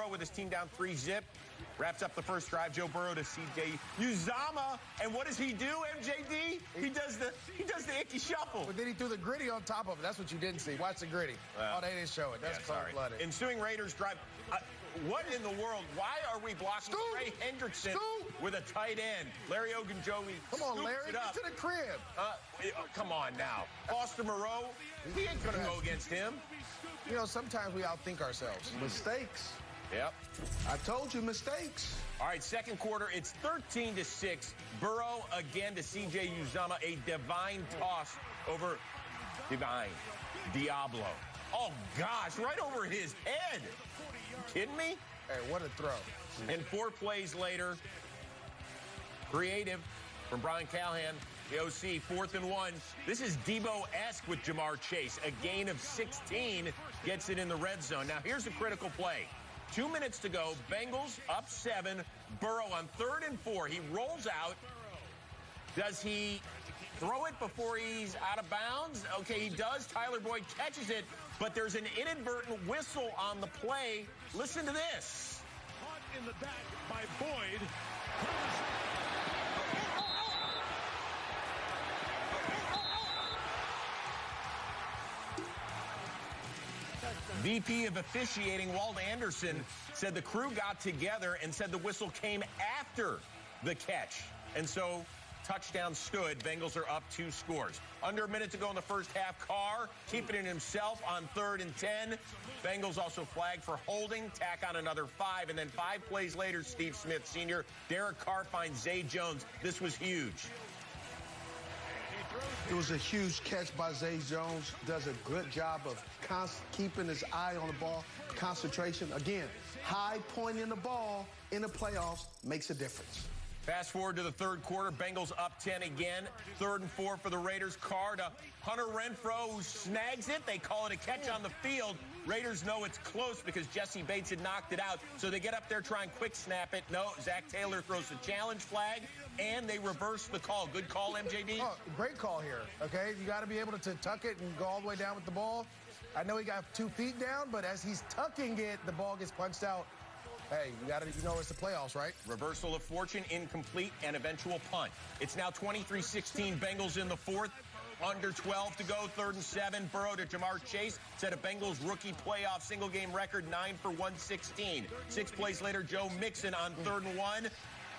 Burrow with his team down 3-zip. Wraps up the first drive. Joe Burrow to CJ Uzomah. And what does he do, MJD? He does the icky shuffle. But then he threw the gritty on top of it. That's what you didn't see. Watch the gritty. Oh, they didn't show it. That's cold-blooded. Ensuing Raiders drive. What in the world? Why are we blocking Trey Hendrickson with a tight end? Larry Ogunjobi. Come on, Larry. Get to the crib. Come on now. Foster Moreau, he ain't going to go against him. You know, sometimes we outthink ourselves. Mistakes. Yep. I told you, mistakes. All right, second quarter, it's 13-6. Burrow again to CJ Uzomah. A divine toss over Diablo. Oh, gosh, right over his head. You kidding me? Hey, what a throw. And 4 plays later, creative from Brian Callahan, the OC, 4th and 1. This is Debo-esque with Jamar Chase. A gain of 16 gets it in the red zone. Now, here's a critical play. 2 minutes to go. Bengals up 7. Burrow on 3rd and 4. He rolls out. Does he throw it before he's out of bounds? Okay, he does. Tyler Boyd catches it, but there's an inadvertent whistle on the play. Listen to this. Caught in the back by Boyd. VP of officiating, Walt Anderson, said the crew got together and said the whistle came after the catch. And so touchdown stood. Bengals are up 2 scores. Under a minute to go in the first half. Carr keeping it himself on 3rd and 10. Bengals also flagged for holding. Tack on another 5. And then 5 plays later, Steve Smith Sr., Derek Carr finds Zay Jones. This was huge. It was a huge catch by Zay Jones. Does a good job of keeping his eye on the ball, concentration. Again, high pointing the ball in the playoffs makes a difference. Fast forward to the third quarter. Bengals up 10 again. 3rd and 4 for the Raiders. Carr to Hunter Renfrow, who snags it. They call it a catch on the field. Raiders know it's close because Jesse Bates had knocked it out. So they get up there, try and quick snap it. No, Zach Taylor throws the challenge flag, and they reverse the call. Good call, MJD? Oh, great call here, okay? You got to be able to tuck it and go all the way down with the ball. I know he got 2 feet down, but as he's tucking it, the ball gets punched out. Hey, you know it's the playoffs, right? Reversal of fortune, incomplete, and eventual punt. It's now 23-16, Bengals in the 4th. Under 12 to go, 3rd and 7. Burrow to Jamar Chase set a Bengals rookie playoff single-game record, 9 for 116. 6 plays later, Joe Mixon on 3rd and 1.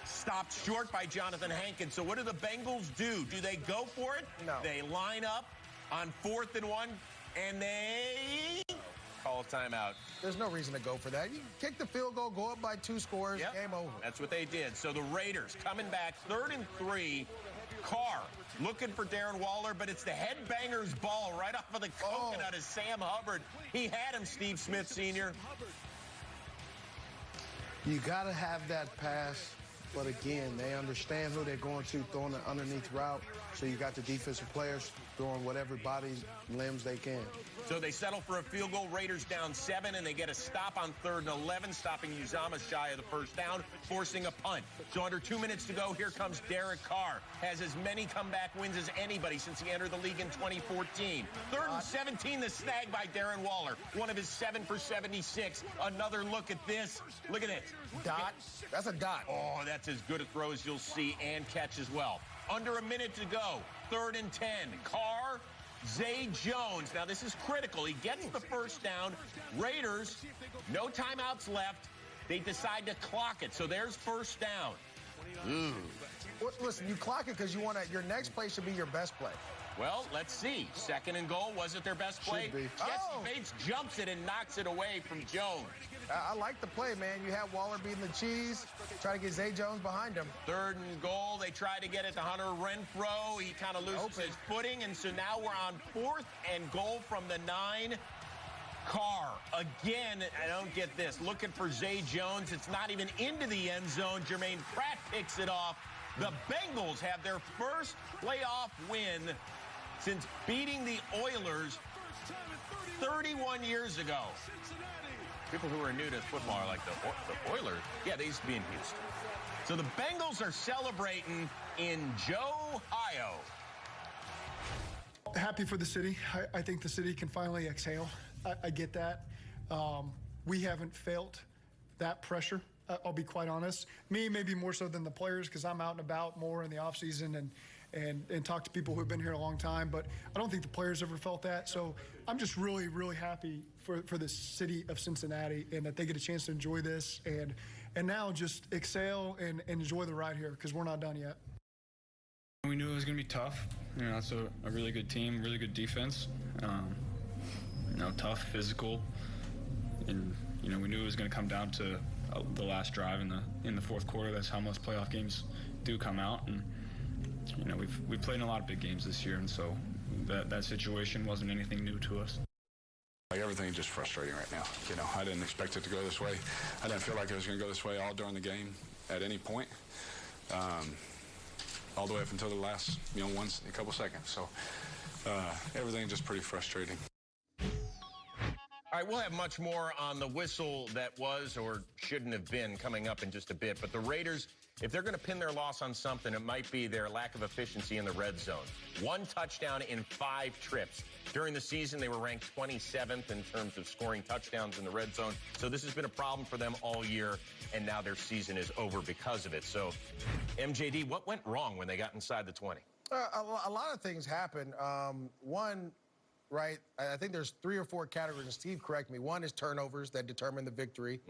Stopped short by Jonathan Hankins. So what do the Bengals do? Do they go for it? No. They line up on 4th and 1, and they call a timeout. There's no reason to go for that. You kick the field goal, go up by 2 scores, game over. That's what they did. So the Raiders coming back, 3rd and 3. Carr looking for Darren Waller, but it's the headbanger's ball right off of the coconut of Sam Hubbard. He had him, Steve Smith Sr. You got to have that pass, but again, they understand who they're going to, throwing the underneath route. So you got the defensive players throwing whatever body limbs they can. So they settle for a field goal. Raiders down 7, and they get a stop on 3rd and 11, stopping Uzomah shy of the first down, forcing a punt. So under 2 minutes to go, here comes Derek Carr. Has as many comeback wins as anybody since he entered the league in 2014. 3rd and 17, the snag by Darren Waller. One of his 7 for 76. Another look at this. Look at it. Dot. That's a dot. Oh, that's as good a throw as you'll see, and catch as well. Under a minute to go, 3rd and 10. Carr, Zay Jones. Now, this is critical. He gets the first down. Raiders, no timeouts left. They decide to clock it. So there's first down. Well, listen, you clock it because you want to. Your next play should be your best play. Well, let's see. 2nd and goal. Was it their best play? Should be. Jesse Bates jumps it and knocks it away from Jones. I like the play, man. You have Waller beating the cheese. Try to get Zay Jones behind him. 3rd and goal. They try to get it to Hunter Renfrow. He kind of loses his footing, and so now we're on 4th and goal from the 9. Carr, again, I don't get this. Looking for Zay Jones. It's not even into the end zone. Jermaine Pratt picks it off. The Bengals have their first playoff win since beating the Oilers 31 years ago. People who are new to football are like, the Oilers? Yeah, they used to be in Houston. So the Bengals are celebrating in Ohio. Happy for the city. I think the city can finally exhale. I get that. We haven't felt that pressure. I'll be quite honest. Me, maybe more so than the players, because I'm out and about more in the offseason and talk to people who've been here a long time. But I don't think the players ever felt that. So I'm just really, really happy for the city of Cincinnati and that they get a chance to enjoy this and now just excel and enjoy the ride here, because we're not done yet. We knew it was going to be tough. You know, it's a really good team, really good defense. You know, tough, physical, and you know, we knew it was going to come down to the last drive in the fourth quarter. That's how most playoff games do come out, and you know, we've played in a lot of big games this year, and so that situation wasn't anything new to us. Like, everything is just frustrating right now. You know, I didn't expect it to go this way. I didn't feel like it was going to go this way all during the game at any point, all the way up until the last, you know, a couple seconds. So everything just pretty frustrating. All right, we'll have much more on the whistle that was or shouldn't have been coming up in just a bit. But the Raiders, if they're going to pin their loss on something, it might be their lack of efficiency in the red zone. 1 touchdown in 5 trips. During the season, they were ranked 27th in terms of scoring touchdowns in the red zone. So this has been a problem for them all year, and now their season is over because of it. So, MJD, what went wrong when they got inside the 20? A lot of things happened. One, right, I think there's 3 or 4 categories, and Steve, correct me. One is turnovers that determine the victory,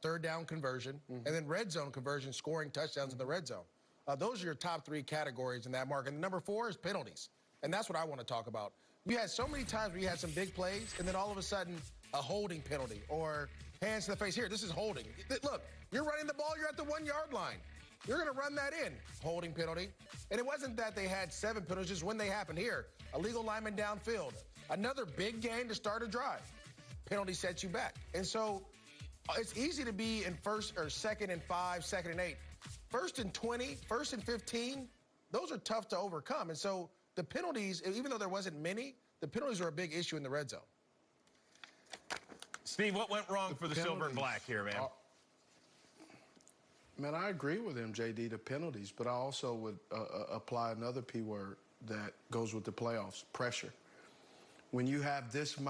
third down conversion, and then red zone conversion, scoring touchdowns in the red zone. Those are your top 3 categories in that mark. And number 4 is penalties, and that's what I want to talk about. You had so many times where you had some big plays, and then all of a sudden, a holding penalty or hands to the face. Here, this is holding. Look, you're running the ball, you're at the 1-yard line. You're going to run that in. Holding penalty. And it wasn't that they had 7 penalties, just when they happened. Here, illegal lineman downfield. Another big gain to start a drive. Penalty sets you back. And so it's easy to be in first or second and 5, second and 8. First and 20, first and 15, those are tough to overcome. And so the penalties, even though there wasn't many, the penalties are a big issue in the red zone. Steve, what went wrong for the silver and black here, man? Man, I agree with MJD, the penalties, but I also would apply another P word that goes with the playoffs, pressure. When you have this